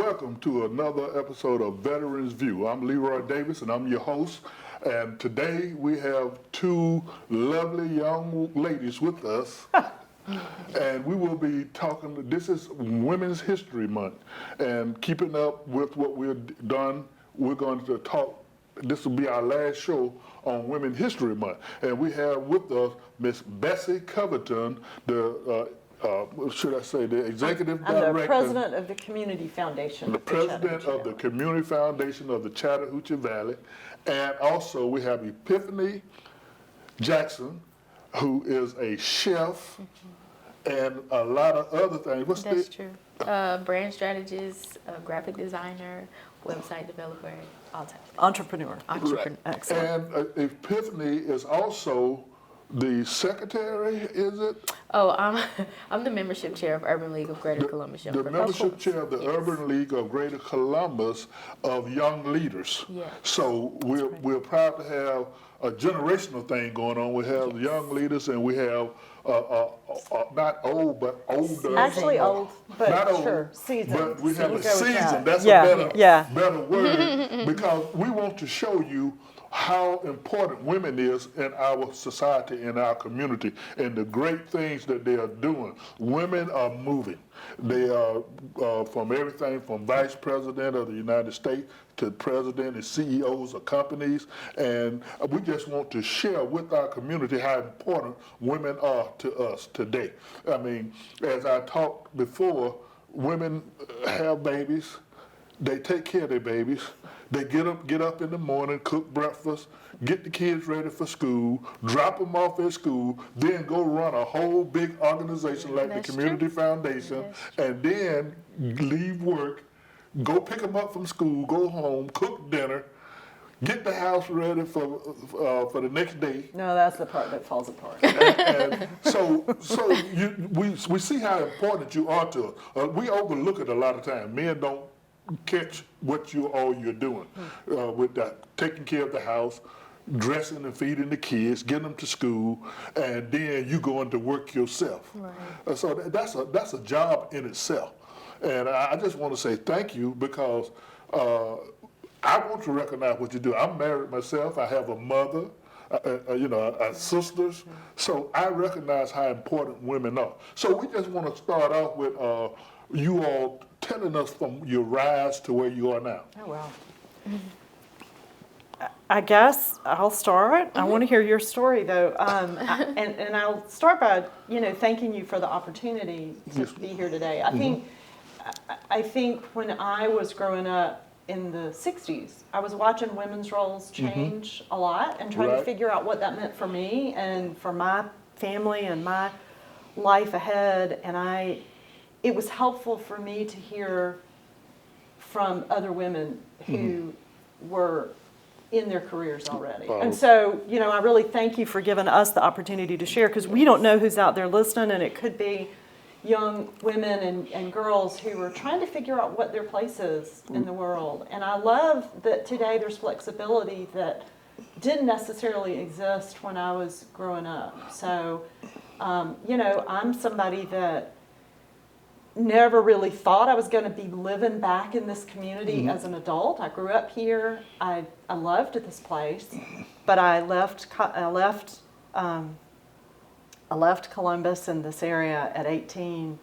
welcome to another episode of Veterans View. I'm Leroy Davis and I'm your host. And today we have two lovely young ladies with us. And we will be talking, this is Women's History Month. And keeping up with what we've done, we're going to talk, this will be our last show on Women's History Month. And we have with us Miss Betsy Covington, the should I say, the executive director. I'm the president of the Community Foundation. The president of the Community Foundation of the Chattahoochee Valley. And also we have Epiphany Jackson, who is a chef and a lot of other things. That's true. Brand strategist, graphic designer, website developer, all types. Entrepreneur. Right. Excellent. And Epiphany is also the secretary, is it? Oh, I'm the membership chair of Urban League of Greater Columbus Young The Professionals. membership chair of the Urban League of Greater Columbus of Young Leaders. Yes. So we're proud to have a generational thing going on. We have young leaders and we have not old, but older. Actually old, but not old, sure, seasoned. but we have a We'll go with season. that. That's Yeah, a yeah. better word because we want to show you how important women is in our society, in our community, and the great things that they are doing. Women are moving. They are from everything from vice president of the United States to president and CEOs of companies, and we just want to share with our community how important women are to us today. I mean, as I talked before, women have babies, they take care of their babies. They get up in the morning, cook breakfast, get the kids ready for school, drop them off at school, then go run a whole big organization like the Community Foundation, and then leave work, go pick them up from school, go home, cook dinner, get the house ready for the next day. No, that's the part that falls apart. And so we see how important you are to us. We overlook it a lot of times. Men don't catch what you're doing with that, taking care of the house, dressing and feeding the kids, getting them to school, and then you going to work yourself. Right. So that's a job in itself. And I just want to say thank you because I want to recognize what you do. I'm married myself. I have a mother. Sisters. So I recognize how important women are. So we just want to start off with you all telling us from your rise to where you are now. Oh, wow. I guess I'll start. I want to hear your story, though. And I'll start by, thanking you for the opportunity to be here today. I think when I was growing up in the 60s, I was watching women's roles change a lot and trying to figure out what that meant for me and for my family and my life ahead. And it was helpful for me to hear from other women who were in their careers already. And so, I really thank you for giving us the opportunity to share because we don't know who's out there listening, and it could be young women and girls who are trying to figure out what their place is in the world. And I love that today there's flexibility that didn't necessarily exist when I was growing up. So, I'm somebody that never really thought I was going to be living back in this community as an adult. I grew up here. I loved this place, but I left Columbus and this area at 18,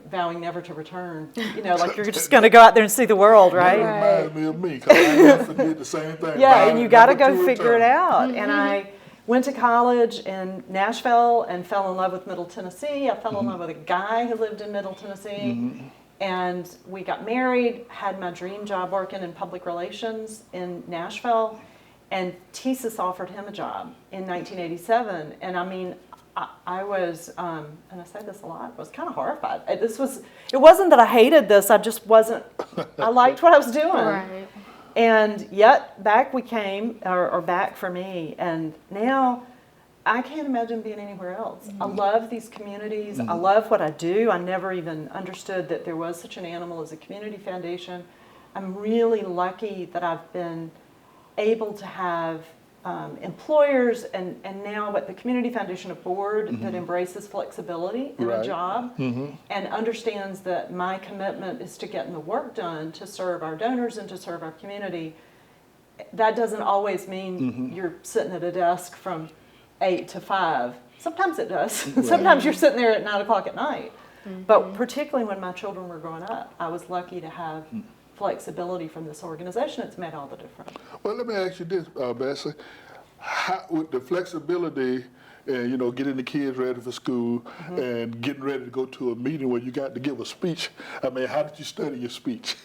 vowing never to return. Like you're just going to go out there and see the world, right? That reminds me of me, because I never forget the same thing. Yeah, and you got to go figure it out. And I went to college in Nashville and fell in love with Middle Tennessee. I fell in love with a guy who lived in Middle Tennessee. And we got married, had my dream job working in public relations in Nashville. And TSIS offered him a job in 1987. And I was, and I say this a lot, I was kind of horrified. It wasn't that I hated this, I just wasn't, I liked what I was doing. Right. And yet back we came, or back for me, and now I can't imagine being anywhere else. I love these communities. I love what I do. I never even understood that there was such an animal as a community foundation. I'm really lucky that I've been able to have employers and now at the Community Foundation, a board that embraces flexibility in a Right. job and understands that my commitment is to getting the work done to serve our donors and to serve our community. That doesn't always mean you're sitting at a desk from 8 to 5. Sometimes it does. Sometimes you're sitting there at 9 o'clock at night. But particularly when my children were growing up, I was lucky to have flexibility from this organization. It's made all the difference. Well, let me ask you this, Betsy. How, with the flexibility and, you know, getting the kids ready for school and getting ready to go to a meeting where you got to give a speech, I mean, how did you study your speech?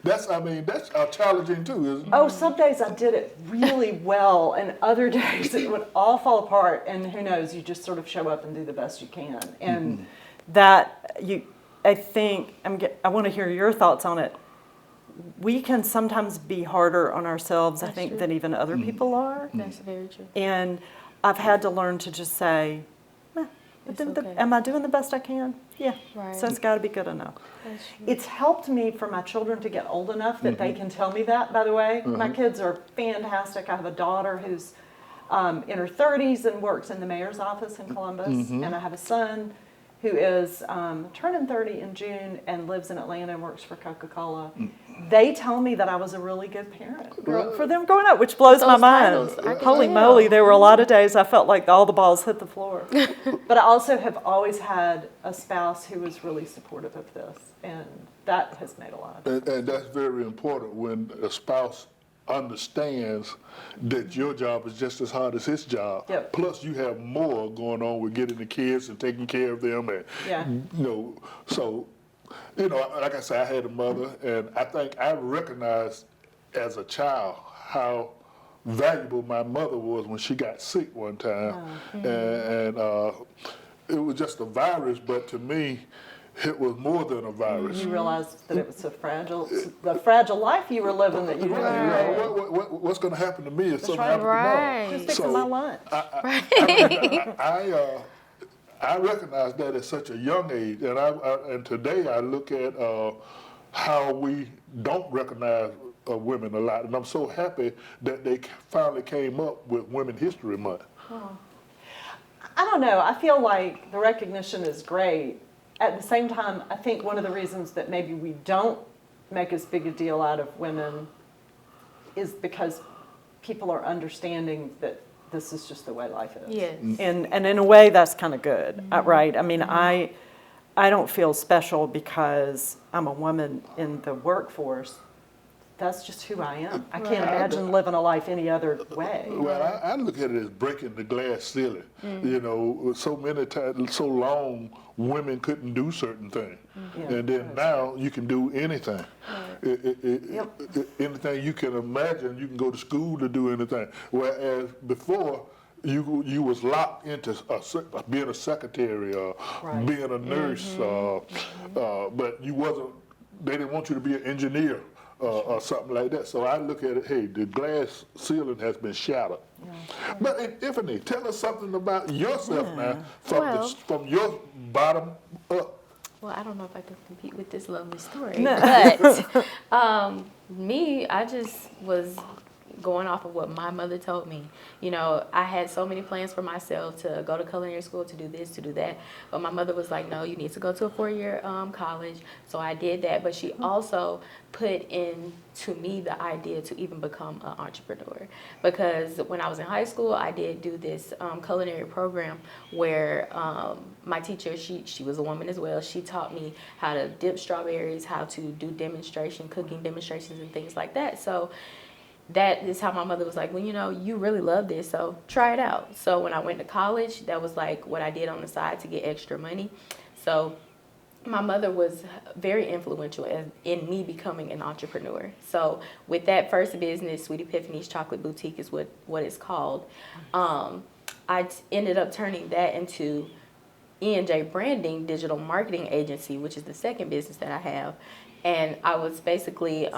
That's challenging too, isn't it? Oh, some days I did it really well, and other days it would all fall apart, and who knows, you just sort of show up and do the best you can. And I think, I want to hear your thoughts on it. We can sometimes be harder on ourselves, I think, than even other people are. That's very true. And I've had to learn to just say, am I doing the best I can? Yeah, Right. so it's got to be good enough. That's true. It's helped me for my children to get old enough that they can tell me that, by the way. My kids are fantastic. I have a daughter who's in her 30s and works in the mayor's office in Columbus, and I have a son who is turning 30 in June and lives in Atlanta and works for Coca-Cola. They tell me that I was a really good parent for them growing up, which blows my mind. Those titles, I can Holy tell. moly, there were a lot of days I felt like all the balls hit the floor. But I also have always had a spouse who was really supportive of this, and that has made a lot of difference. And that's very important when a spouse understands that your job is just as hard as his job. Yep. Plus, you have more going on with getting the kids and taking care of them, and you know, so you know, like I said, I had a mother, and I think I recognized as a child how valuable my mother was when she got sick one time, and it was just a virus, but to me, it was more than a virus. You realized that it was the fragile life you were living that you didn't know. What's going to happen to me if something right. happens Right. tomorrow? Just fixing my lunch. I recognize that at such a young age, and today I look at how we don't recognize women a lot, and I'm so happy that they finally came up with Women History Month. I don't know. I feel like the recognition is great. At the same time, I think one of the reasons that maybe we don't make as big a deal out of women is because people are understanding that this is just the way life is. Yes. And in a way, that's kind of good, right? I mean, I don't feel special because I'm a woman in the workforce. That's just who I am. I can't imagine living a life any other way. Well, I look at it as breaking the glass ceiling. You know, so many times, so long, women couldn't do certain things. And then now you can do anything. Anything you can imagine, you can go to school to do anything. Whereas before, you was locked into being a secretary or being a nurse, but you wasn't. They didn't want you to be an engineer. Or something like that. So I look at it, hey, the glass ceiling has been shattered. But Epiphany, tell us something about yourself now, from your bottom up. Well, I don't know if I can compete with this lovely story, No. but me, I just was going off of what my mother told me. You know, I had so many plans for myself to go to culinary school, to do this, to do that. But my mother was like, no, you need to go to a 4-year college. So I did that. But she also put into me the idea to even become an entrepreneur. Because when I was in high school, I did do this culinary program where my teacher, she was a woman as well. She taught me how to dip strawberries, how to do cooking demonstrations and things like that. So that is how my mother was like, well, you know, you really love this, so try it out. So when I went to college, that was like what I did on the side to get extra money. So my mother was very influential in me becoming an entrepreneur. So with that first business, Sweet Epiphany's Chocolate Boutique is what it's called. I ended up turning that into E&J Branding Digital Marketing Agency, which is the second business that I have. And I was basically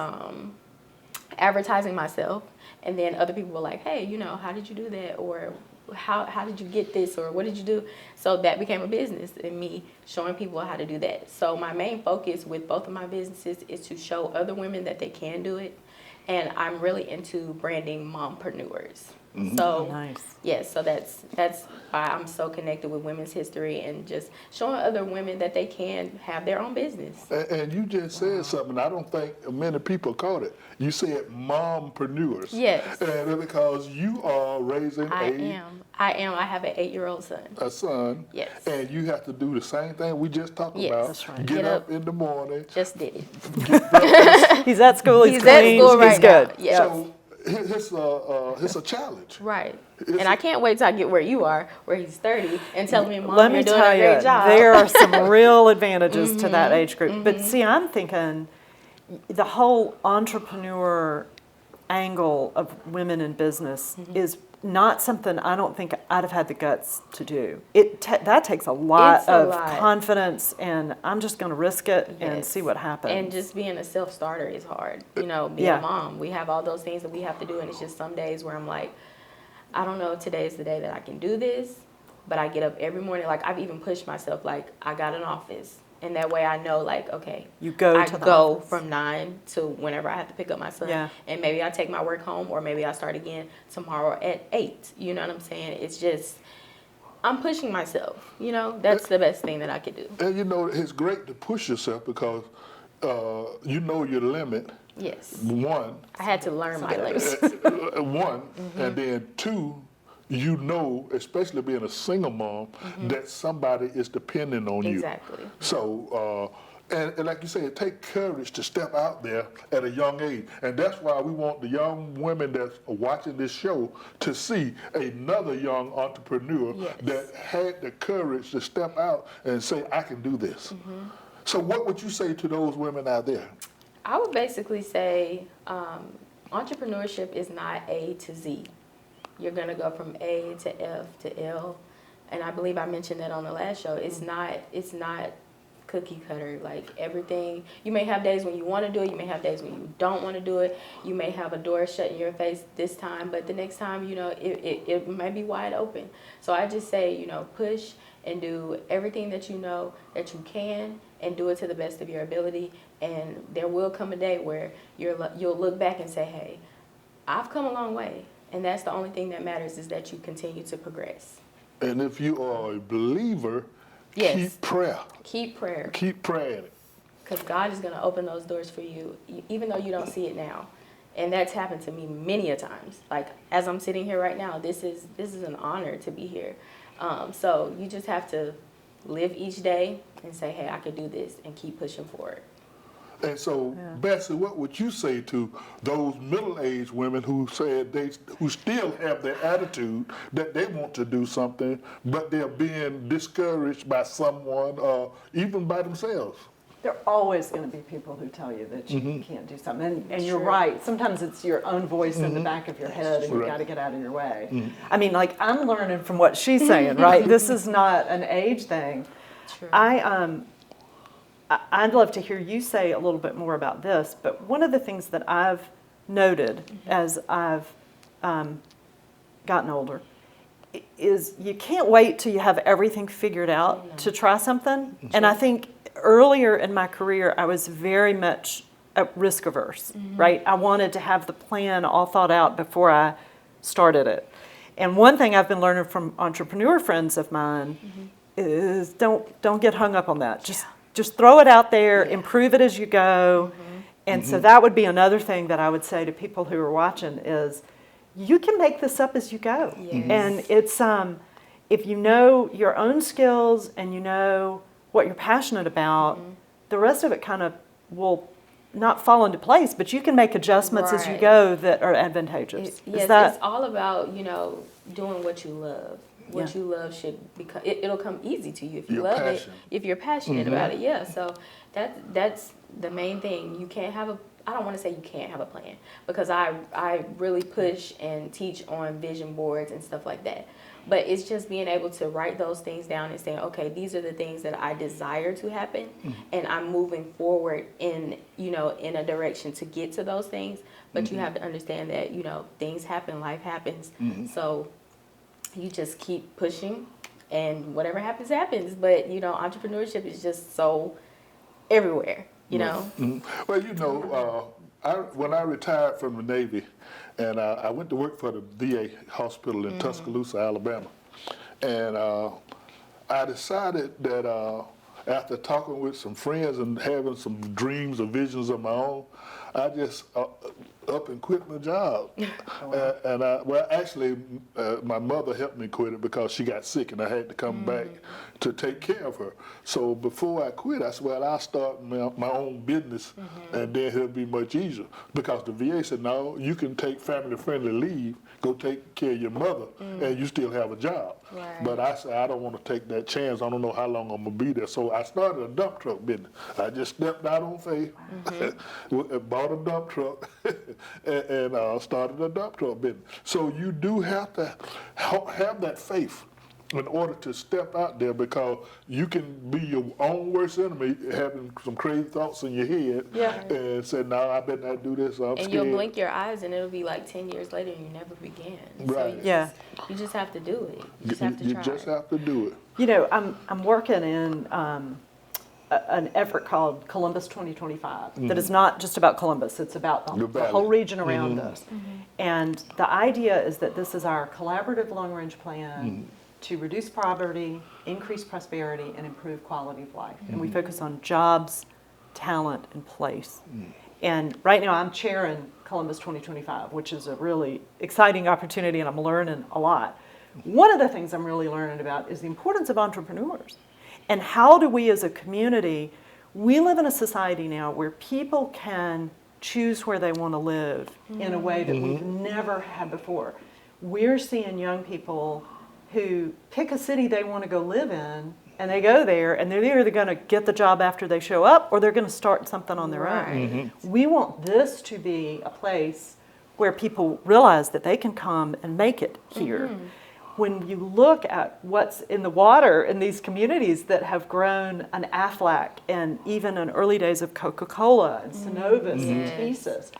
advertising myself, and then other people were like, hey, you know, how did you do that, or how did you get this, or what did you do? So that became a business, and me showing people how to do that. So my main focus with both of my businesses is to show other women that they can do it, and I'm really into branding mompreneurs. So Nice. yes, so that's why I'm so connected with women's history and just showing other women that they can have their own business. And you just said something, I don't think many people caught it. You said mompreneurs. Yes. And because you are raising I am. I have an 8-year-old son. a son. Yes. And you have to do the same thing we just talked Yes. about. That's right. Get Get up up. in the morning. Just did it. He's at school. He's, He's at clean, school right he's good. now. Yes. So it's a challenge. Right. It's And I can't wait till I get where you are, where he's 30, and telling me, Mom, Let me you're doing tell a great you, job. there are some real advantages to that age group. But see, I'm thinking the whole entrepreneur angle of women in business is not something I don't think I'd have had the guts to do. That takes a lot It's a of lot. confidence, and I'm just going to risk it and Yes. see what happens. And just being a self-starter is hard. Being Yeah. a mom, we have all those things that we have to do, and it's just some days where I'm like, I don't know if today is the day that I can do this, but I get up every morning. Like, I've even pushed myself, like, I got an office. And that way I know, like, okay, You go I to the go office. from 9 to whenever I have to pick up my son. Yeah. And maybe I take my work home, or maybe I start again tomorrow at 8. You know what I'm saying? It's just, I'm pushing myself. You know, that's the best thing that I could do. And you know, it's great to push yourself because you know your limit. Yes. One, I had to learn my limits. one, and then two, you know, especially being a single mom, that somebody is depending on you. Exactly. So, and like you say, it takes courage to step out there at a young age. And that's why we want the young women that's watching this show to see another young entrepreneur Yes. that had the courage to step out and say, I can do this. So what would you say to those women out there? I would basically say entrepreneurship is not A to Z. You're going to go from A to F to L. And I believe I mentioned that on the last show. It's not cookie cutter. Like, everything, you may have days when you want to do it. You may have days when you don't want to do it. You may have a door shut in your face this time, but the next time, you know, it may be wide open. So I just say, you know, push and do everything that you know that you can, and do it to the best of your ability. And there will come a day where you'll look back and say, hey, I've come a long way. And that's the only thing that matters, is that you continue to progress. And if you are a believer, Yes. keep prayer. Keep prayer, Keep praying it. because God is going to open those doors for you, even though you don't see it now. And that's happened to me many a times. Like, as I'm sitting here right now, this is an honor to be here. So you just have to live each day and say, hey, I could do this, and keep pushing forward. And so, Betsy, what would you say to those middle-aged women who said who still have their attitude that they want to do something, but they're being discouraged by someone, even by themselves? There are always going to be people who tell you that you can't do something. And you're True. right. Sometimes it's your own voice in the back of your head, and you've Right. got to get out of your way. I mean, like, I'm learning from what she's saying, right? This is not an age thing. True. I'd love to hear you say a little bit more about this, but one of the things that I've noted as I've gotten older is you can't wait till you have everything figured out to try something. And I think earlier in my career, I was very much risk averse, right? I wanted to have the plan all thought out before I started it. And one thing I've been learning from entrepreneur friends of mine is don't get hung up on that. Just throw it out there, improve it as you go. And so that would be another thing that I would say to people who are watching is, you can make this up as you go. Yes. And it's if you know your own skills and you know what you're passionate about, the rest of it kind of will not fall into place, but you can make adjustments as you Right. go that are advantageous. Yes, it's all about, you know, doing what you love. What Yeah. you love should become, it'll come easy to you if you Your love passion. it, if you're passionate about it. Yeah, so that's the main thing. You can't have I don't want to say you can't have a plan, because I really push and teach on vision boards and stuff like that. But it's just being able to write those things down and saying, okay, these are the things that I desire to happen, and I'm moving forward in a direction to get to those things. But you have to understand that, things happen, life happens. So you just keep pushing, and whatever happens, happens. But, entrepreneurship is just so everywhere, you know? Well, when I retired from the Navy, And I went to work for the VA hospital in Tuscaloosa, Alabama. And I decided that after talking with some friends and having some dreams or visions of my own, I just up and quit my job. Actually, my mother helped me quit it because she got sick and I had to come back to take care of her. So before I quit, I said, well, I'll start my own business and then it'll be much easier. Because the VA said, no, you can take family-friendly leave, go take care of your mother, and you still have a job. Right. But I said, I don't want to take that chance. I don't know how long I'm going to be there. So I started a dump truck business. I just stepped out on faith, bought a dump truck, and started a dump truck business. So you do have to have that faith in order to step out there, because you can be your own worst enemy, having some crazy thoughts in your head, and say, no, I better not do this, I'm scared. And you'll blink your eyes and it'll be like 10 years later and you never began. Right. So you just have to do it. You just have to try. You just have to do it. You know, I'm working in an effort called Columbus 2025 that is not just about Columbus, it's about the whole region around us. And the idea is that this is our collaborative long-range plan to reduce poverty, increase prosperity, and improve quality of life. And we focus on jobs, talent, and place. And right now I'm chairing Columbus 2025, which is a really exciting opportunity, and I'm learning a lot. One of the things I'm really learning about is the importance of entrepreneurs. And how do we as a community, we live in a society now where people can choose where they want to live in a way that we've never had before. We're seeing young people who pick a city they want to go live in, and they go there, and they're either going to get the job after they show up, or they're going to start something on their own. We want this to be a place where people realize that they can come and make it here. When you look at what's in the water in these communities that have grown an Aflac, and even in early days of Coca-Cola and Synovus and Thesis,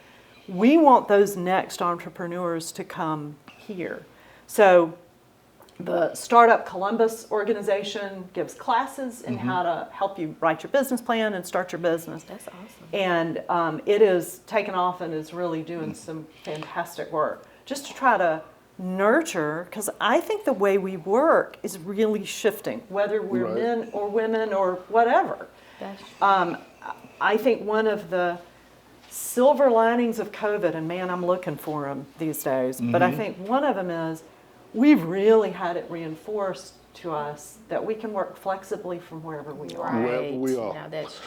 we want those next entrepreneurs to come here. So the Startup Columbus organization gives classes in how to help you write your business plan and start your business. That's awesome. And it is taken off and is really doing some fantastic work just to try to nurture, because I think the way we work is really shifting, whether we're men or women or whatever. That's I think one of the silver linings of COVID, and man, I'm looking for them these days, but I think one of them is we've really had it reinforced to us that we can work flexibly from wherever we are. Wherever we are. Now that's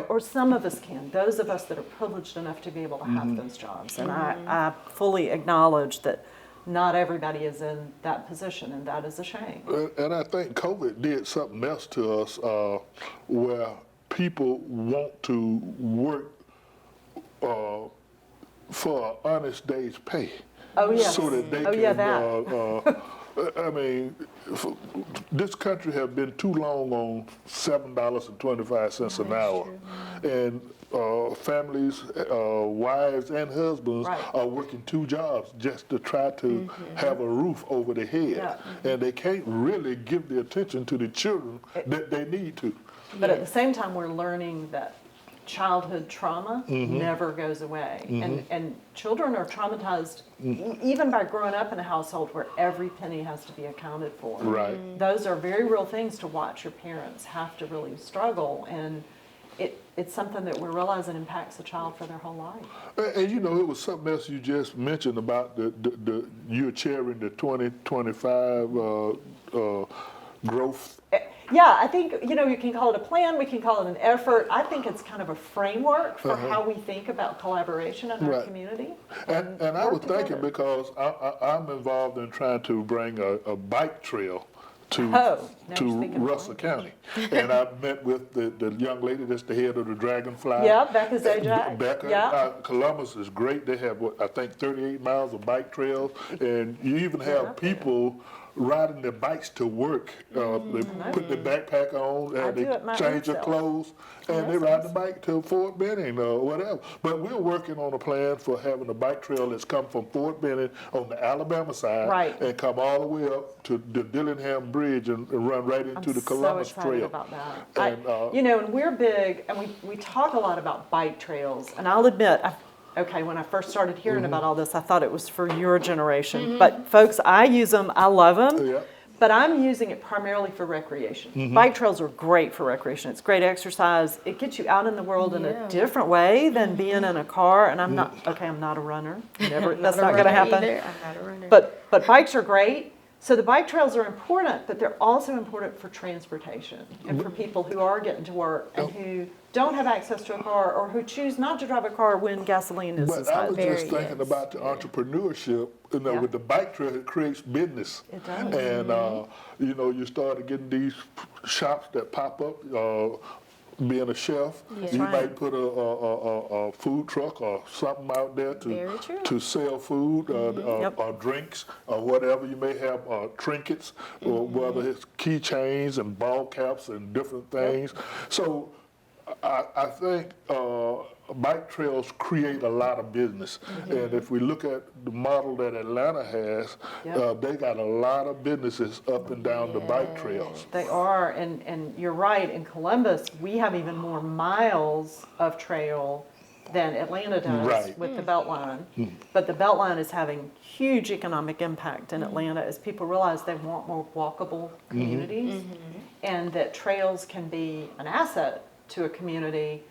Or some of us can, those of us that are privileged enough to be able to have those jobs. And I fully acknowledge that not everybody is in that position, and that is a shame. And I think COVID did something else to us where people want to work for an honest day's pay. Oh, yes. So that they can, I mean, this country has been too long on $7.25 an hour. And families, wives and husbands are working two jobs just to try to have a roof over their head. And they can't really give the attention to the children that they need to. But at the same time, we're learning that childhood trauma never goes away. And children are traumatized even by growing up in a household where every penny has to be accounted for. Right. Those are very real things to watch your parents have to really struggle, and it's something that we're realizing impacts a child for their whole life. And you know, it was something else you just mentioned about the you're chairing the 2025 growth. Yeah, I think, you know, you can call it a plan, we can call it an effort. I think it's kind of a framework for how we think about collaboration in our community. And I was thinking, because I'm involved in trying to bring a bike trail to Russell County. And I met with the young lady that's the head of the Dragonfly. Yeah, Becca Zajac. Becca. Columbus is great. They have, I think, 38 miles of bike trails. And you even have people riding their bikes to work. They put their backpack on, and they change their clothes, and they ride the bike to Fort Benning or whatever. But we're working on a plan for having a bike trail that's come from Fort Benning on the Alabama side and come all the way up to the Dillingham Bridge and run right into the Columbus Trail. I'm so excited about that. And, you know, and we're big, and we talk a lot about bike trails, and I'll admit, okay, when I first started hearing about all this, I thought it was for your generation. But folks, I use them, I love them. Yeah. But I'm using it primarily for recreation. Bike trails are great for recreation. It's great exercise. It gets you out in the world in a different way than being in a car. And I'm not a runner. Never, that's not going to happen. Either. I'm not a runner. But bikes are great. So the bike trails are important, but they're also important for transportation and for people who are getting to work and who don't have access to a car or who choose not to drive a car when gasoline is as But I high. was Very, just thinking yes. about the entrepreneurship, Yeah. with the bike trail, it creates business. It does. And, you started getting these shops that pop up, being a chef, Yeah. you Right. might put a food truck or something out there Very true. to sell food Yep. or drinks or whatever. You may have trinkets, or whether it's keychains and ball caps and different things. So I think bike trails create a lot of business. And if we look at the model that Atlanta has, Yep. they got a lot of businesses up and down the bike trails. They are, and you're right, in Columbus, we have even more miles of trail than Atlanta does Right. with the Beltline. But the Beltline is having huge economic impact in Atlanta as people realize they want more walkable communities and that trails can be an asset to a community.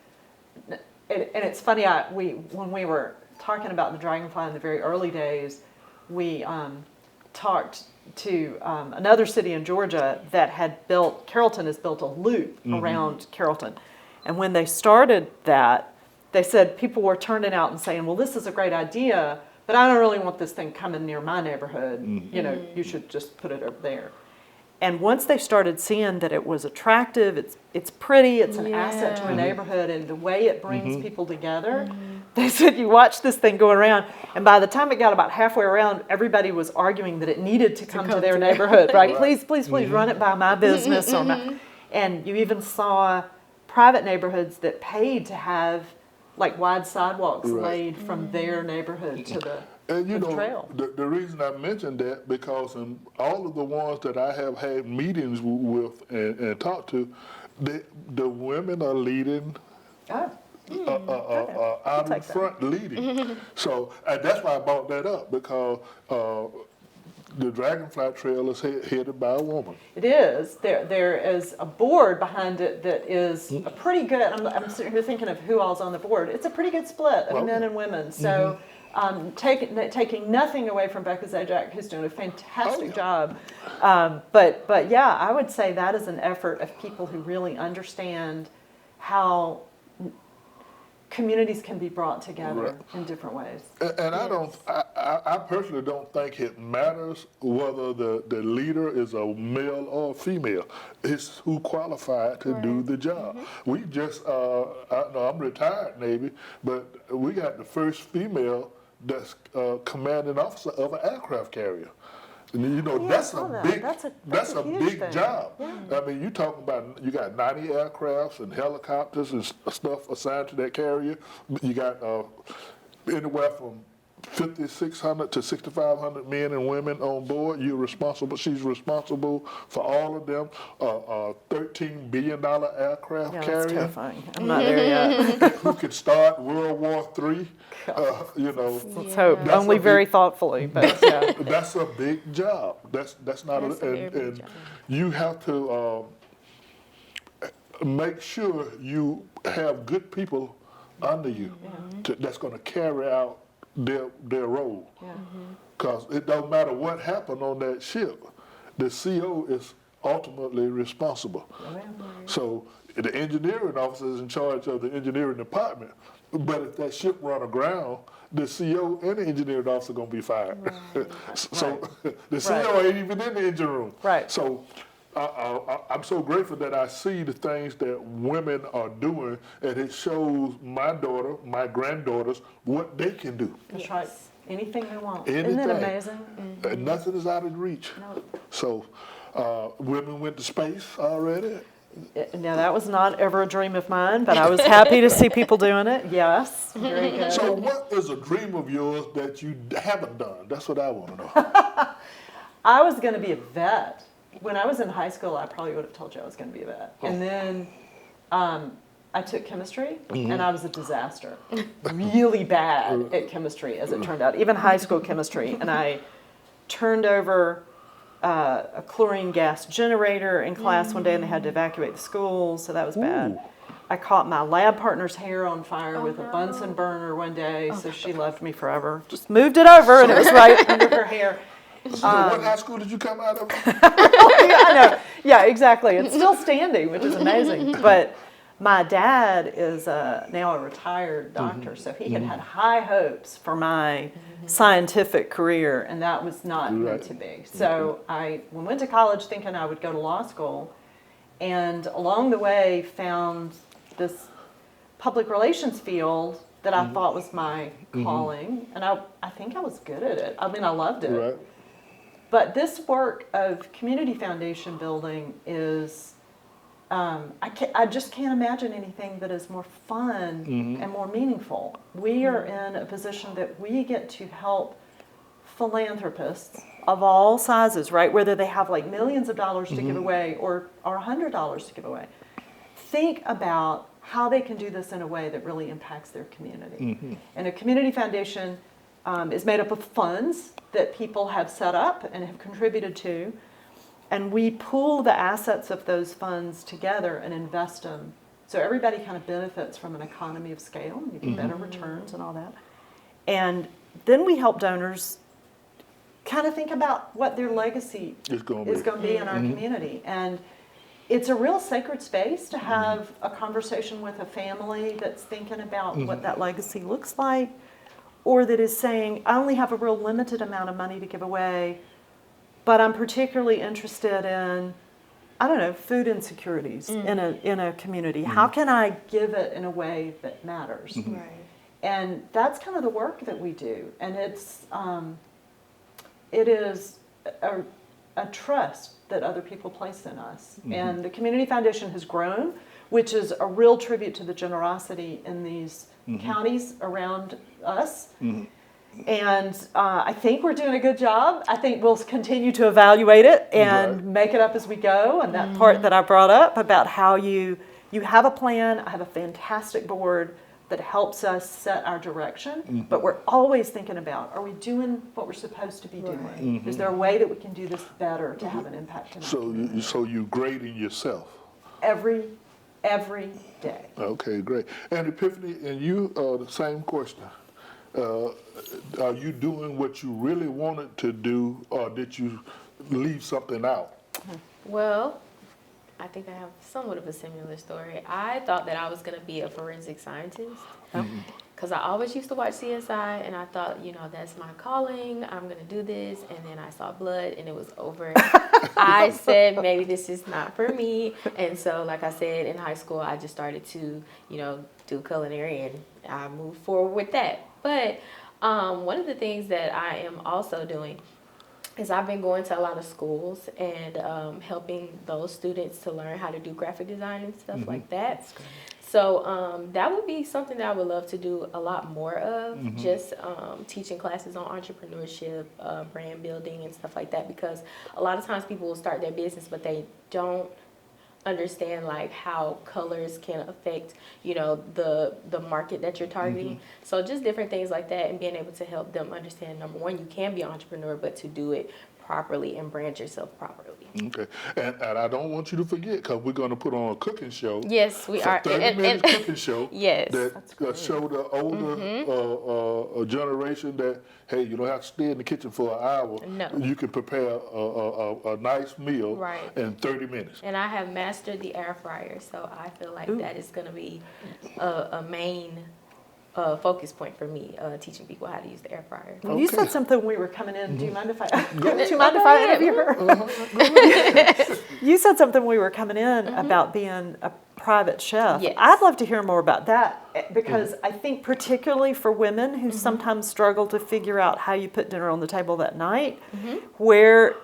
And it's funny, when we were talking about the Dragonfly in the very early days, we talked to another city in Georgia that had built, Carrollton has built a loop around Carrollton. And when they started that, they said people were turning out and saying, well, this is a great idea, but I don't really want this thing coming near my neighborhood. You should just put it over there. And once they started seeing that it was attractive, it's pretty, it's an asset to a neighborhood, and the way it brings people together, they said you watch this thing going around, and by the time it got about halfway around, everybody was arguing that it needed to come to their neighborhood, right? Please, please, please run it by my business. And you even saw private neighborhoods that paid to have like wide sidewalks laid from their neighborhood to the And the trail. the reason I mentioned that, because in all of the ones that I have had meetings with and talked to, the women are leading Oh, out in take that. front leading. So that's why I brought that up, because the Dragonfly Trail is headed by a woman. it is. There is a board behind it that is a pretty good. I'm sitting here thinking of who all's on the board. It's a pretty good split of Well, men and women. So taking nothing away from Becca Zajac, who's doing a fantastic job. But yeah, I would say that is an effort of people who really understand how communities can be brought together in different ways. And I personally don't think it matters whether the leader is a male or a female. It's who qualified to do the job. We just, I'm retired Navy, but we got the first female that's commanding officer of an aircraft carrier. And I that's saw a that. big, That's a huge big thing. job. I mean, you talk about, you got 90 aircrafts and helicopters and stuff assigned to that carrier. You got anywhere from 5,600 to 6,500 men and women on board. She's responsible for all of them. $13 billion aircraft Yeah, carrier. that's terrifying. I'm not there yet. Who could start World War III? Let's hope. That's Only a very big- thoughtfully, but yeah. That's a big job. That's not That's a very big and job. you have to make sure you have good people under you that's going to carry out their role. Because it don't matter what happened on that ship, the CO is ultimately responsible. So the engineering officer is in charge of the engineering department, but if that ship run aground, the CO and the engineering officer going to be fired. So the CO ain't even in the engine room. Right. So I'm so grateful that I see the things that women are doing, and it shows my daughter, my granddaughters, what they can do. That's right. Anything they want. Anything. Isn't that amazing? And nothing is out of reach. No. So women went to space already. Now, that was not ever a dream of mine, but I was happy to see people doing it. Yes, very good. So what is a dream of yours that you haven't done? That's what I want to know. I was going to be a vet. When I was in high school, I probably would have told you I was going to be a vet. And then I took chemistry, and I was a disaster. Really bad at chemistry, as it turned out, even high school chemistry. And I turned over a chlorine gas generator in class one day, and they had to evacuate the school, so that was bad. I caught my lab partner's hair on fire with a Bunsen burner one day, so she loved me forever. Just moved it over, and it was right under her hair. So what high school did you come out of? Yeah, I know. Yeah, exactly. It's still standing, which is amazing. But my dad is now a retired doctor, so he had high hopes for my scientific career, and that was not meant to be. So I went to college thinking I would go to law school, and along the way found this public relations field that I thought was my calling, and I think I was good at it. I mean, I loved it. Right. But this work of community foundation building is, I just can't imagine anything that is more fun and more meaningful. We are in a position that we get to help philanthropists of all sizes, right? Whether they have like millions of dollars to give away or $100 to give away. Think about how they can do this in a way that really impacts their community. And a community foundation is made up of funds that people have set up and have contributed to, and we pool the assets of those funds together and invest them. So everybody kind of benefits from an economy of scale. You get better returns and all that. And then we help donors kind of think about what their legacy is going to be in our community. And it's a real sacred space to have a conversation with a family that's thinking about what that legacy looks like, or that is saying, I only have a real limited amount of money to give away, but I'm particularly interested in, I don't know, food insecurities in a community. How can I give it in a way that matters? Right. And that's kind of the work that we do. And it is a trust that other people place in us. And the Community Foundation has grown, which is a real tribute to the generosity in these counties around us. And I think we're doing a good job. I think we'll continue to evaluate it and make it up as we go. And that part that I brought up about how you have a plan. I have a fantastic board that helps us set our direction, but we're always thinking about, are we doing what we're supposed to be doing? Is there a way that we can do this better to have an impact? So you're grading yourself? Every day. Okay, great. And Epiphany, and you, the same question. Are you doing what you really wanted to do, or did you leave something out? Well, I think I have somewhat of a similar story. I thought that I was going to be a forensic scientist because I always used to watch CSI, and I thought, that's my calling. I'm going to do this. And then I saw blood, and it was over. I said, maybe this is not for me. And so, like I said, in high school, I just started to, do culinary, and I moved forward with that. But one of the things that I am also doing is I've been going to a lot of schools and helping those students to learn how to do graphic design and stuff like that. So that would be something that I would love to do a lot more of, just teaching classes on entrepreneurship, brand building and stuff like that, because a lot of times people will start their business, but they don't understand like how colors can affect the market that you're targeting. So just different things like that, and being able to help them understand, number one, you can be an entrepreneur, but to do it properly and brand yourself properly. Okay, and I don't want you to forget, because we're going to put on a cooking show. Yes, we are. 30-minute cooking show. Yes. That show the older generation that, hey, you don't have to stay in the kitchen for an hour. No. You can prepare a nice meal in 30 minutes. And I have mastered the air fryer, so I feel like that is going to be a main focus point for me, teaching people how to use the air fryer. Okay. You said something when we were coming in. Do you mind if I interview her? You said something when we were coming in about being a private chef. Yes. I'd love to hear more about that, because I think particularly for women who sometimes struggle to figure out how you put dinner on the table that night, where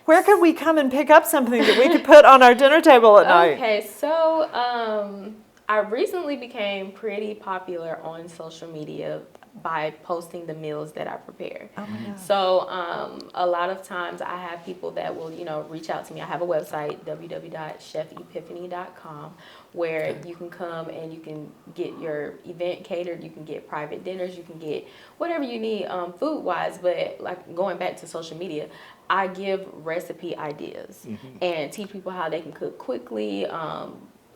could we come and pick up something that we could put on our dinner table at night? Okay, so I recently became pretty popular on social media by posting the meals that I prepare. Oh my gosh. So a lot of times I have people that will, reach out to me. I have a website, www.chefepiphany.com, where you can come and you can get your event catered. You can get private dinners. You can get whatever you need food-wise. But like going back to social media, I give recipe ideas and teach people how they can cook quickly.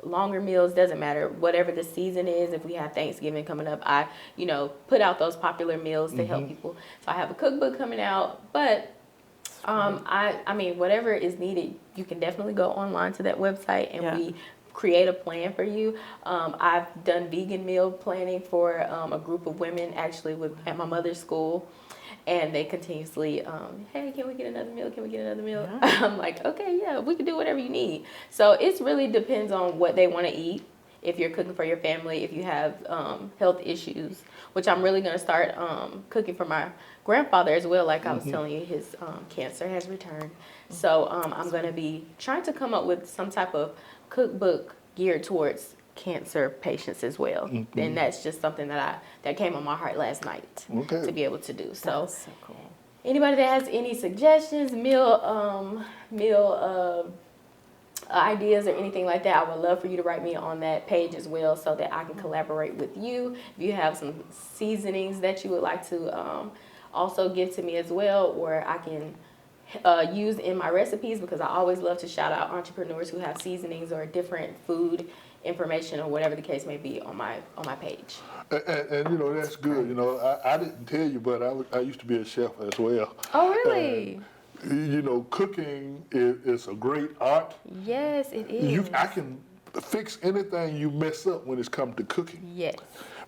Longer meals, doesn't matter, whatever the season is. If we have Thanksgiving coming up, I put out those popular meals to help people. So I have a cookbook coming out, but I mean whatever is needed, you can definitely go online to that website and we create a plan for you. I've done vegan meal planning for a group of women actually at my mother's school. And they continuously, hey, can we get another meal? Can we get another meal? Yeah. I'm like, okay, yeah, we can do whatever you need. So it really depends on what they want to eat. If you're cooking for your family, if you have health issues, which I'm really going to start cooking for my grandfather as well. Like I was telling you, his cancer has returned. So I'm going to be trying to come up with some type of cookbook geared towards cancer patients as well. And that's just something that came on my heart last night to be able to do. So, so cool. Anybody that has any suggestions, meal ideas or anything like that, I would love for you to write me on that page as well so that I can collaborate with you. If you have some seasonings that you would like to also give to me as well, or I can use in my recipes, because I always love to shout out entrepreneurs who have seasonings or different food information or whatever the case may be on my page. And that's good. I didn't tell you, but I used to be a chef as well. Oh, really? And, cooking is a great art. Yes, it is. I can fix anything you mess up when it's come to cooking. Yes.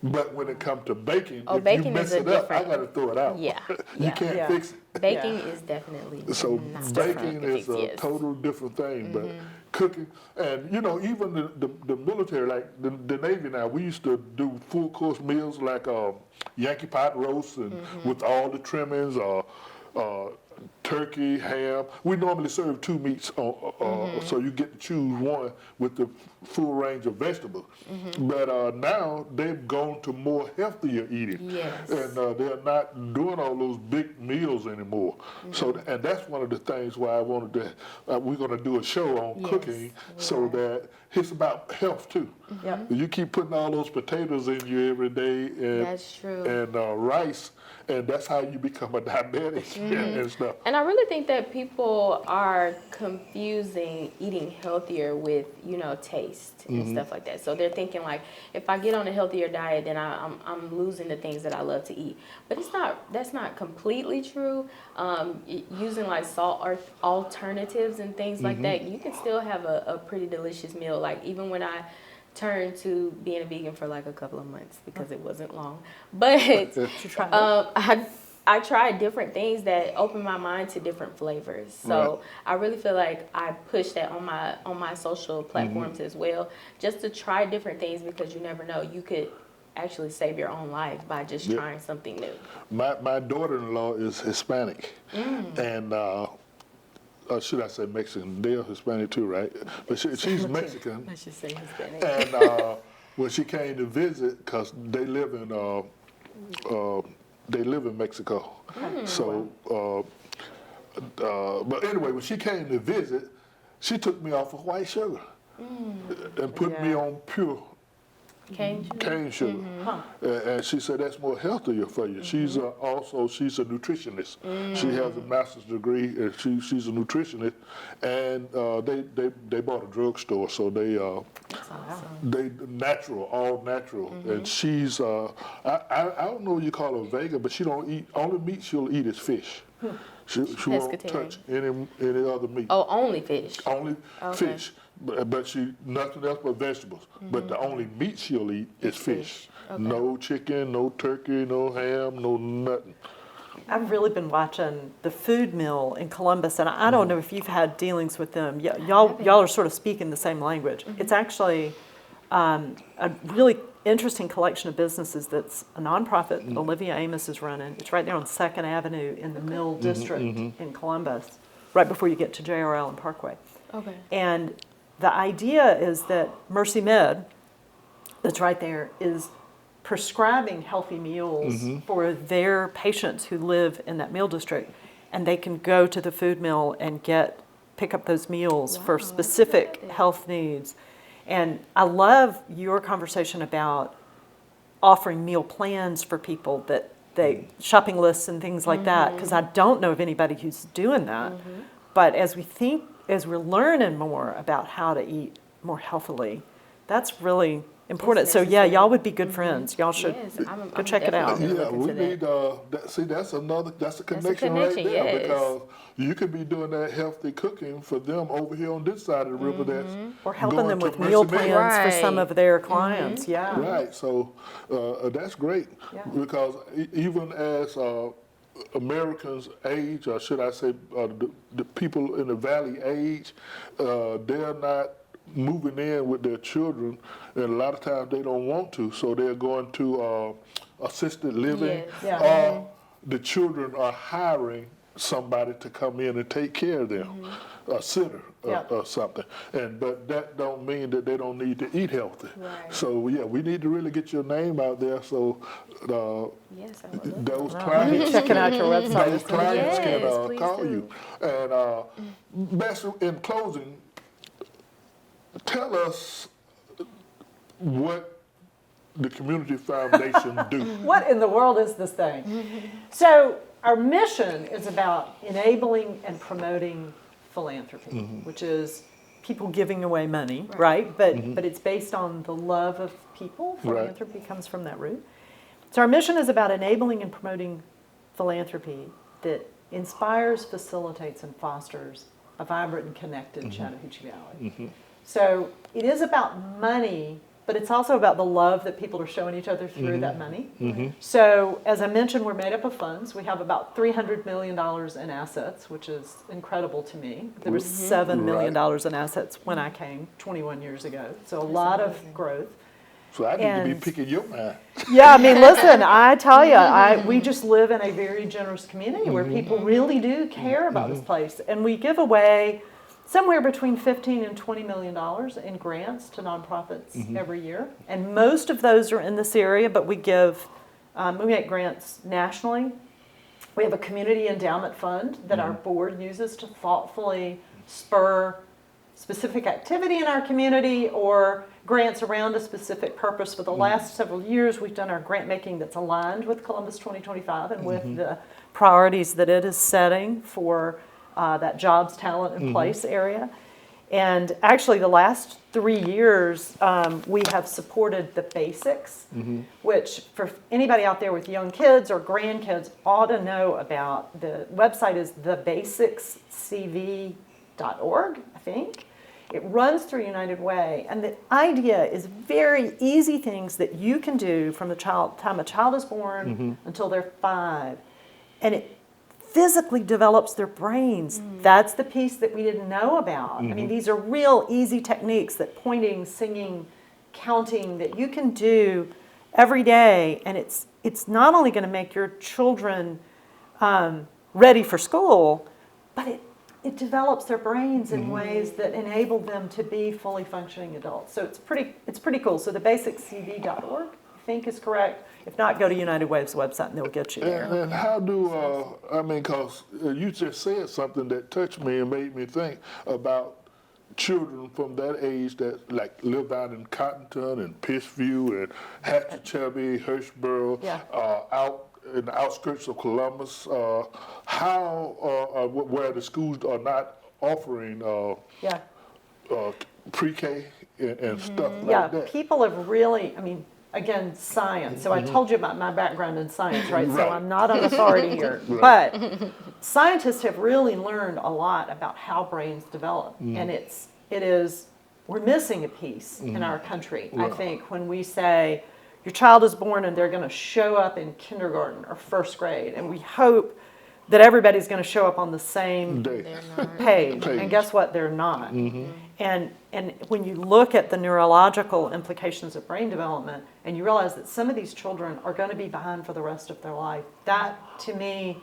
But when it comes to baking, if baking you mess is it up, I got to throw it out. Yeah. You can't fix it. Baking is definitely So not baking different. is a total different thing, but cooking, and even the military, like the Navy now, we used to do full course meals like Yankee pot roast and with all the trimmings, turkey, ham. We normally serve 2 meats, so you get to choose one with the full range of vegetables. But now they've gone to more healthier eating, Yes. and they're not doing all those big meals anymore. So, and that's one of the things why I wanted to. We're going to do a show on cooking, so that it's about health too. You keep putting all those potatoes in you every day, and That's true. and rice. And that's how you become a diabetic and stuff. And I really think that people are confusing eating healthier with, taste and stuff like that. So they're thinking like, if I get on a healthier diet, then I'm losing the things that I love to eat. But that's not completely true. Using like salt alternatives and things like that, you can still have a pretty delicious meal. Like even when I turned to being a vegan for like a couple of months, because it wasn't long, but I tried different things that opened my mind to different flavors. So I really feel like I push that on my social platforms as well, just to try different things, because you never know, you could actually save your own life by just trying something new. My daughter-in-law is Hispanic, and should I say Mexican? They're Hispanic too, right? But she's Mexican. I should say Hispanic. And when she came to visit, because they live in Mexico, so but anyway, when she came to visit, she took me off of white sugar and put me on pure cane sugar. And she said that's more healthier for you. She's she's a nutritionist. She has a master's degree, and she's a nutritionist. And they bought a drugstore, so they all natural. And she's I don't know what you call her vegan, but she don't eat, only meat she'll eat is fish. She won't touch any other meat. Oh, only fish. Only fish. But she nothing else but vegetables. But the only meat she'll eat is fish. No chicken, no turkey, no ham, no nothing. I've really been watching the food mill in Columbus, and I don't know if you've had dealings with them. Y'all are sort of speaking the same language. It's actually a really interesting collection of businesses that's a nonprofit Olivia Amos is running. It's right there on 2nd Avenue in the Mill District in Columbus, right before you get to JRL and Parkway. Okay. And the idea is that Mercy Med, that's right there, is prescribing healthy meals for their patients who live in that meal district, and they can go to the food mill and pick up those meals for specific health needs. And I love your conversation about offering meal plans for people, that shopping lists and things like that, because I don't know of anybody who's doing that. But as we're learning more about how to eat more healthily, that's really important. So yeah, y'all would be good friends. Y'all should go check it out. Yeah, we need, that's a connection right there, yes. because you could be doing that healthy cooking for them over here on this side of the river that's Or helping going them to with meal Mercy Bay. plans for some of their clients, yeah. Right, so that's great, because even as Americans age, or should I say the people in the valley age, they're not moving in with their children, and a lot of times they don't want to, so they're going to assisted living, or the children are hiring somebody to come in and take care of them, a sitter or something. But that don't mean that they don't need to eat healthy. Right. So yeah, we need to really get your name out there, so Yes, I would love those I'll be clients, checking out your website. those clients Yes, can please call do. you. And Betsy, in closing, tell us what the Community Foundation do. What in the world is this thing? So our mission is about enabling and promoting philanthropy, which is people giving away money, right? But it's based on the love of people. Philanthropy comes from that root. So our mission is about enabling and promoting philanthropy that inspires, facilitates, and fosters a vibrant and connected Chattahoochee Valley. So it is about money, but it's also about the love that people are showing each other through that money. So as I mentioned, we're made up of funds. We have about $300 million in assets, which is incredible to me. There was $7 million in assets when I came 21 years ago. So a lot of growth. So I need to be picking your mind. Yeah, I mean, listen, I tell you, we just live in a very generous community where people really do care about this place. And we give away somewhere between $15 and $20 million in grants to nonprofits every year. And most of those are in this area, but we make grants nationally. We have a community endowment fund that our board uses to thoughtfully spur specific activity in our community or grants around a specific purpose. For the last several years, we've done our grant making that's aligned with Columbus 2025 and with the priorities that it is setting for that jobs, talent, and place area. And actually, the last 3 years, we have supported the basics, which for anybody out there with young kids or grandkids ought to know about. The website is thebasicscv.org, I think. It runs through United Way, and the idea is very easy things that you can do from the time a child is born until they're 5, and it physically develops their brains. That's the piece that we didn't know about. I mean, these are real easy techniques that pointing, singing, counting that you can do every day, and it's not only going to make your children ready for school, but it develops their brains in ways that enable them to be fully functioning adults. So it's pretty cool. So the basicscv.org, I think, is correct. If not, go to United Way's website and they'll get you there. And how do, because you just said something that touched me and made me think about children from that age that like live out in Cottonton and Pittsview and Hatchachubby, Hirschboro, out in the outskirts of Columbus, where the schools are not offering pre-K and stuff like that. People have really, again, science. So I told you about my background in science, right? So I'm not an authority here. But scientists have really learned a lot about how brains develop. And we're missing a piece in our country, I think, when we say, your child is born and they're going to show up in kindergarten or first grade. And we hope that everybody's going to show up on the same page. And guess what? They're not. And when you look at the neurological implications of brain development and you realize that some of these children are going to be behind for the rest of their life, that to me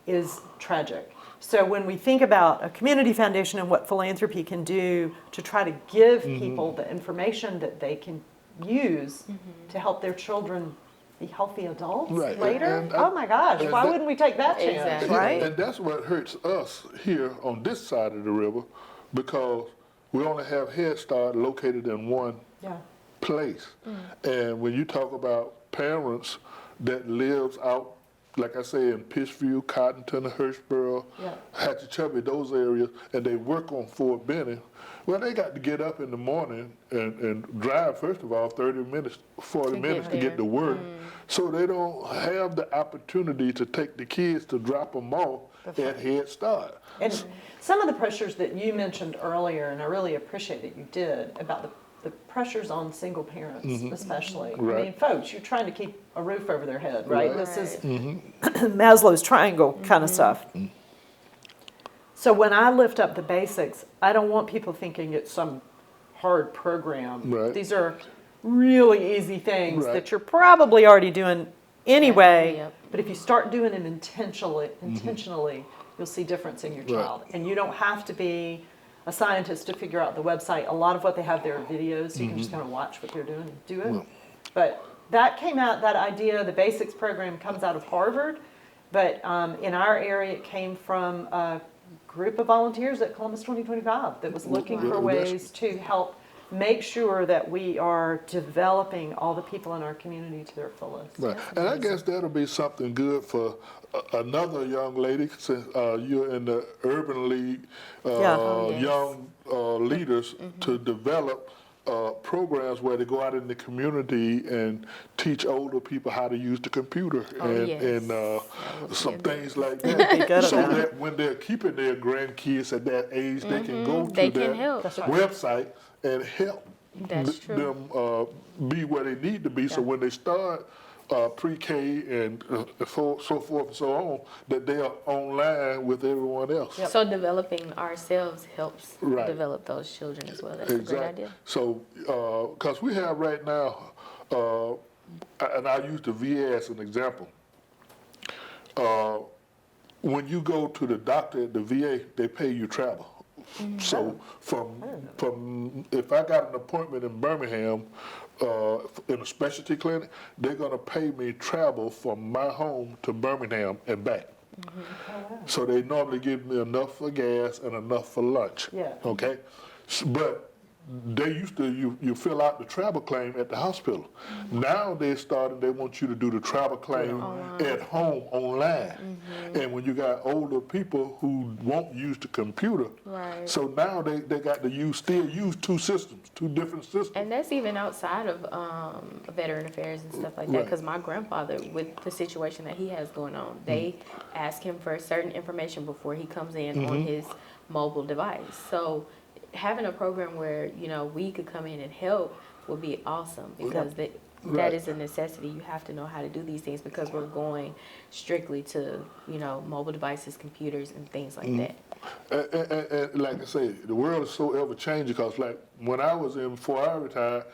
is tragic. So when we think about a community foundation and what philanthropy can do to try to give people the information that they can use to help their children be healthy adults Right. later. And- Oh my gosh, and why that- wouldn't we take that chance, Exactly. right? And that's what hurts us here on this side of the river, because we only have Head Start located in one Yeah. place. And when you talk about parents that lives out, like I say, in Pittsfield, Cottonton, Hurstboro, Yeah. Hatchachubby, those areas, and they work on Fort Benning, well, they got to get up in the morning and drive, first of all, 30 minutes, 40 To minutes get to get there. to work. So they don't have the opportunity to take the kids to drop them off at Head Start. And some of the pressures that you mentioned earlier, and I really appreciate that you did, about the pressures on single parents especially. I Right. mean, folks, you're trying to keep a roof over their head, right? Right. This is Maslow's triangle kind of stuff. So when I lift up the basics, I don't want people thinking it's some hard program. Right. These are really easy things Right. that you're probably already doing anyway. Yep. But if you start doing it intentionally, you'll see difference in your Right. child. And you don't have to be a scientist to figure out the website. A lot of what they have there are videos, so you can just kind of watch what they're doing and do it. But that came out, that idea, the basics program comes out of Harvard, but in our area it came from a group of volunteers at Columbus 2025 that was looking for Wow. ways to help make sure that we are developing all the people in our community to their fullest. Right. And I guess that'll be something good for another young lady, since you're in the Urban League, Yeah. Oh, yes. young leaders to develop programs where they go out in the community and teach older people how to use the computer and, yes. and would be some amazing. things like Be that. good at So that. that when they're keeping their grandkids at that age, they can go to They can that help. That's right. website and help That's true. them be where they need to be. So when they start pre-K and so forth and so on, that they are online with everyone else. Yep. So developing ourselves helps Right. develop those children as well. That's a great idea. So, because we have right now, and I use the VA as an example. When you go to the doctor at the VA, they pay you travel. So from if I got an appointment in Birmingham in a specialty clinic, they're gonna pay me travel from my home to Birmingham and back. So they normally give me enough for gas and enough for lunch. Yeah. Okay, but they used to you fill out the travel claim at the hospital. Now they want you to do the travel claim at home online. And when you got older people who won't use the computer, Right. so now they got to still use two systems, two different systems. And that's even outside of veteran affairs and stuff like that. Right. Because my grandfather, with the situation that he has going on, they ask him for certain information before he comes in on his mobile device. So having a program where we could come in and help would be awesome, because that Right. is a necessity. You have to know how to do these things, because we're going strictly to mobile devices, computers, and things like that. And like I say, the world is so ever changing, because like when I was in, before I retired,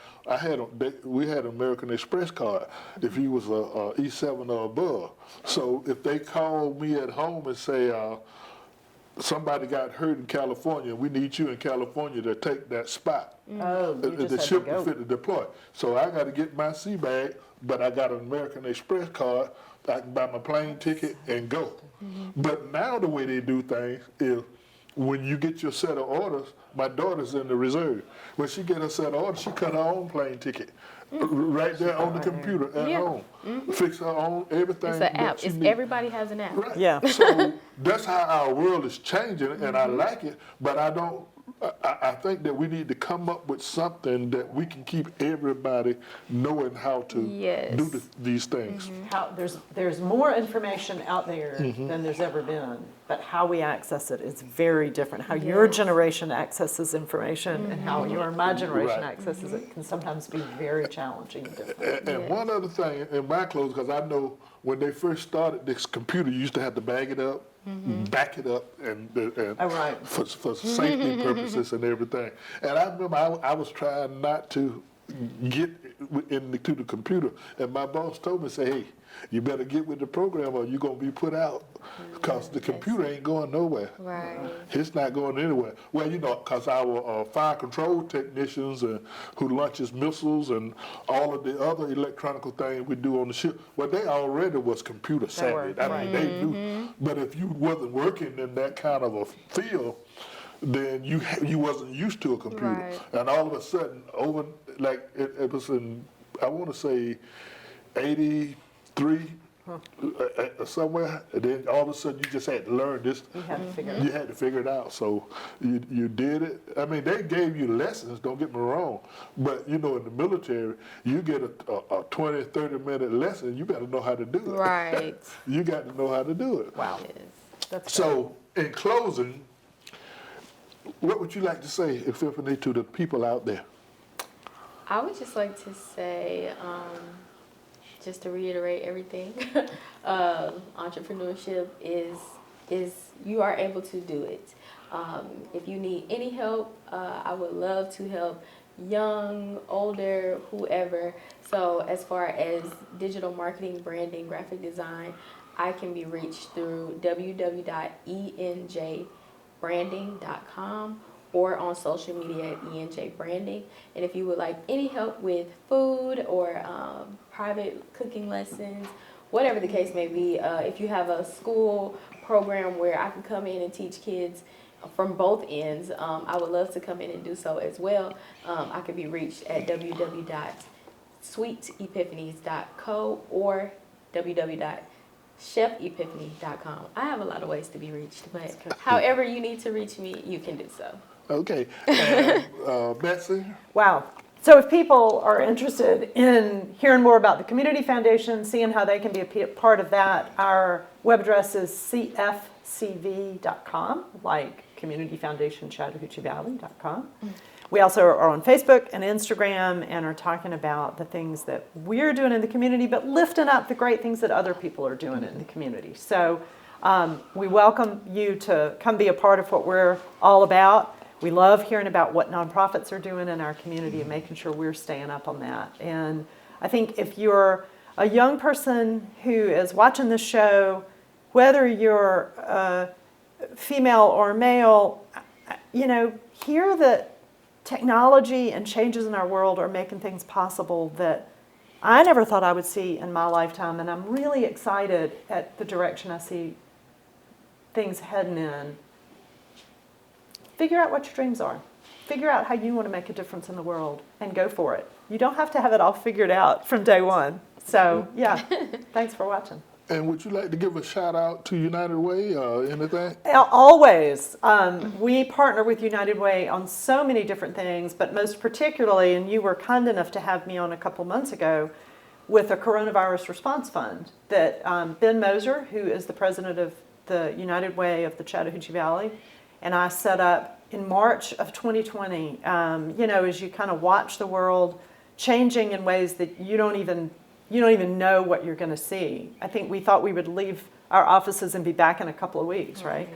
we had an American Express card if he was a E7 or above. So if they called me at home and say, somebody got hurt in California, we need you in California to take that spot. Oh, you The just had to ship go. fit to deploy. So I got to get my sea bag, but I got an American Express card. I can buy my plane ticket and go. But now the way they do things is when you get your set of orders, my daughter's in the reserve. When she get her set of orders, she cut her own plane ticket right there on the computer at Yeah. home. Fix her own everything. It's an that app. she It's need. everybody has an app. Right. Yeah. So that's how our world is changing, and I like it, but I don't. I think that we need to come up with something that we can keep everybody knowing how to Yes. do these things. There's more information out there than there's ever been, but how we access it is very different. How your Yes. generation accesses information and how my generation Right. accesses it can sometimes be very challenging and different. And one other thing in my clothes, because I know when they first started this computer, you used to have to bag it up, back it up, and Oh, right. for safety purposes and everything. And I remember I was trying not to get into the computer. And my boss told me, say, hey, you better get with the program or you're going to be put out because the computer ain't going nowhere. Right. It's not going anywhere. Well, you know, because our fire control technicians who launches missiles and all of the other electronic things we do on the ship, well, they already was computer savvy. I mean, they knew. But if you wasn't working in that kind of a field, then you wasn't used to a computer. Right. And all of a sudden, it was in, I want to say, 83, somewhere, and then all of a sudden you just had to learn this. You had to figure it out. You had to figure it out. So you did it. I mean, they gave you lessons, don't get me wrong, but you know, in the military, you get a 20, 30-minute lesson, you better know how to do it. Right. You got to know how to do it. Wow. Yes. That's So, in closing, what would you like to say, Epiphany, to the people out there? I would just like to say, just to reiterate everything, entrepreneurship is you are able to do it. If you need any help, I would love to help, young, older, whoever. So as far as digital marketing, branding, graphic design, I can be reached through www.enjbranding.com or on social media at ENJ Branding. And if you would like any help with food or private cooking lessons, whatever the case may be, if you have a school program where I can come in and teach kids from both ends, I would love to come in and do so as well. I can be reached at www.sweetepiphanies.co or www.chefepiphany.com. I have a lot of ways to be reached, but however you need to reach me, you can do so. Okay. And, Betsy? Wow. So if people are interested in hearing more about the Community Foundation, seeing how they can be a part of that, our web address is cfcv.com, like Community Foundation Chattahoochee Valley.com. We also are on Facebook and Instagram and are talking about the things that we're doing in the community, but lifting up the great things that other people are doing in the community. So we welcome you to come be a part of what we're all about. We love hearing about what nonprofits are doing in our community and making sure we're staying up on that. And I think if you're a young person who is watching this show, whether you're female or male, you know, hear that technology and changes in our world are making things possible that I never thought I would see in my lifetime. And I'm really excited at the direction I see things heading in. Figure out what your dreams are. Figure out how you want to make a difference in the world and go for it. You don't have to have it all figured out from day one. So, yeah, thanks for watching. And would you like to give a shout out to United Way or anything? Always. We partner with United Way on so many different things, but most particularly, and you were kind enough to have me on a couple months ago, with a coronavirus response fund that Ben Moser, who is the president of the United Way of the Chattahoochee Valley, and I set up in March of 2020, you know, as you kind of watch the world changing in ways that you don't even know what you're going to see. I think we thought we would leave our offices and be back in a couple of weeks, right?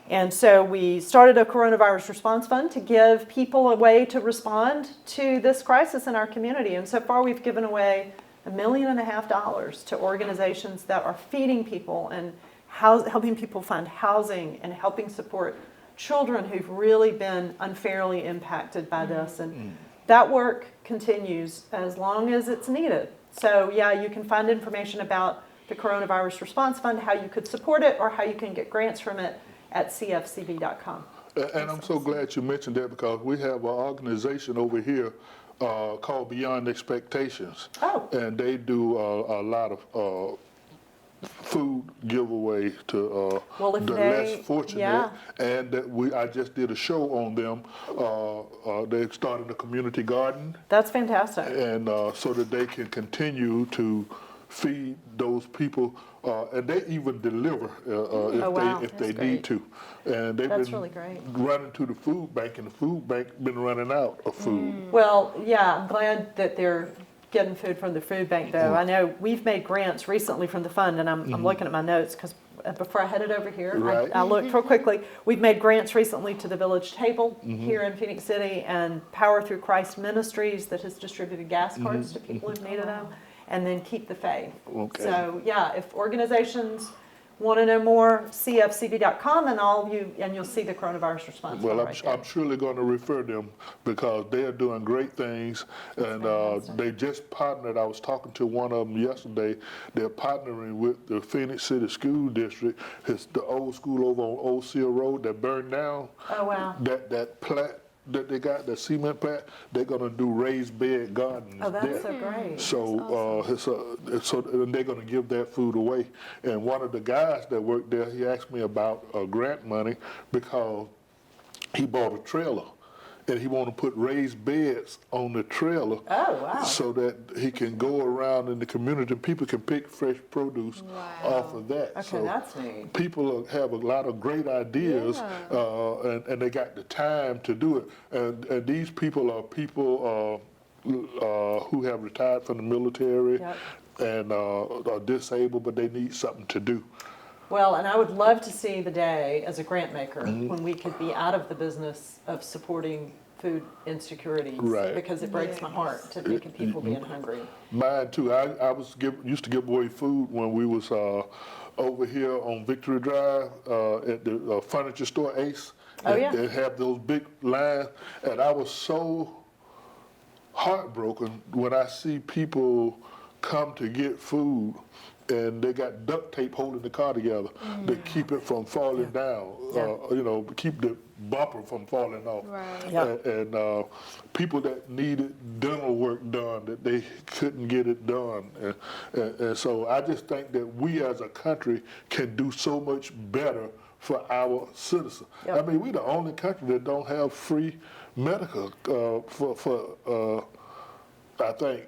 And so we started a coronavirus response fund to give people a way to respond to this crisis in our community. And so far we've given away $1.5 million to organizations that are feeding people and helping people find housing and helping support children who've really been unfairly impacted by this. And that work continues as long as it's needed. So yeah, you can find information about the Coronavirus Response Fund, how you could support it, or how you can get grants from it at cfcv.com. And I'm so glad you mentioned that because we have an organization over here called Beyond Expectations. Oh. And they do a lot of food giveaway to the less fortunate, yeah. and that I just did a show on them. They started a community garden, That's fantastic. and so that they can continue to feed those people, and they even deliver if they need to. And they've That's been really great. running to the food bank, and the food bank been running out of food. Well, yeah, I'm glad that they're getting food from the food bank, though. I know we've made grants recently from the fund, and I'm looking at my notes because before I headed over here, Right. I looked real quickly. We've made grants recently to the Village Table here in Phoenix City, and Power Through Christ Ministries that has distributed gas cards to people who've needed them, and then Keep the Faith. Okay. So yeah, if organizations want to know more, cfcb.com, and you'll see the coronavirus response. Well, right there. I'm surely going to refer them because they are doing great things, and fantastic. they just partnered. I was talking to one of them yesterday. They're partnering with the Phoenix City School District. It's the old school over on Old Seal Road that burned down. Oh wow. That plant that they got, that cement plant, they're going to do raised bed gardens Oh, that's there. so great. So, and they're going to give that food away. And one of the guys that worked there, he asked me about grant money because he bought a trailer, and he want to put raised beds on the trailer. Oh, wow. So that he can go around in the community. People can pick fresh produce off of that. Okay, So that's neat. people have a lot of great ideas, and they got the time to do it. And these people are people who have retired from the military Yep. and are disabled, but they need something to do. Well, and I would love to see the day as a grant maker when we could be out of the business of supporting food insecurities. Right. Because it breaks my heart to think of people being hungry. Mine too. I used to give away food when we was over here on Victory Drive at the furniture store Ace. Oh, yeah. They have those big lines, and I was so heartbroken when I see people come to get food and they got duct tape holding the car together to keep it from falling down, keep the bumper from falling off. Right. Yeah. And people that needed dental work done, that they couldn't get it done. And so I just think that we as a country can do so much better for our citizens. Yep. I mean, we're the only country that don't have free medical I think,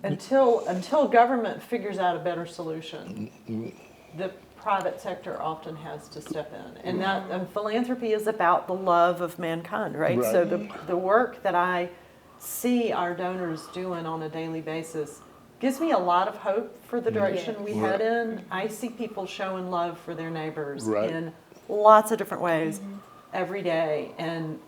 Until government figures out a better solution, the private sector often has to step in. And philanthropy is about the love of mankind, right? Right. So the work that I see our donors doing on a daily basis gives me a lot of hope for the direction we head in. I see people showing love for their neighbors Right. in lots of different ways every day. And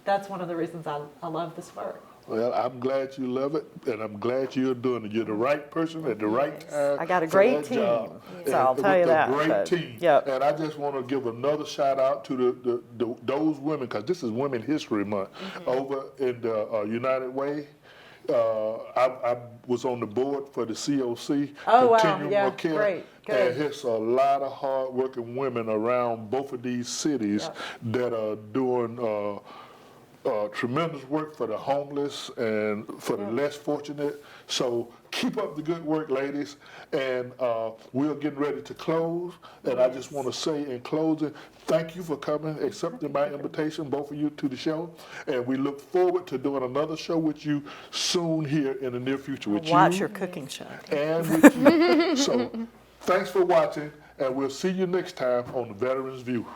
that's one of the reasons I love this work. Well, I'm glad you love it, and I'm glad you're doing it. You're the right person at the right time. I got a for great that team, job. so I'll And tell you with that, A great but- team. yep. And I just want to give another shout out to those women, because this is Women History Month over in the United Way. I was on the board for the COC. Oh, wow. Continuum Yeah, of Care, great. Good. And it's a lot of hard-working women around both of these cities that are doing tremendous work for the homeless and for the less fortunate. So keep up the good work, ladies. And we're getting ready to close. And I just want to say in closing, thank you for coming, accepting my invitation, both of you, to the show. And we look forward to doing another show with you soon here in the near future with Watch you your cooking show. and with you. So thanks for watching, and we'll see you next time on the Veterans View.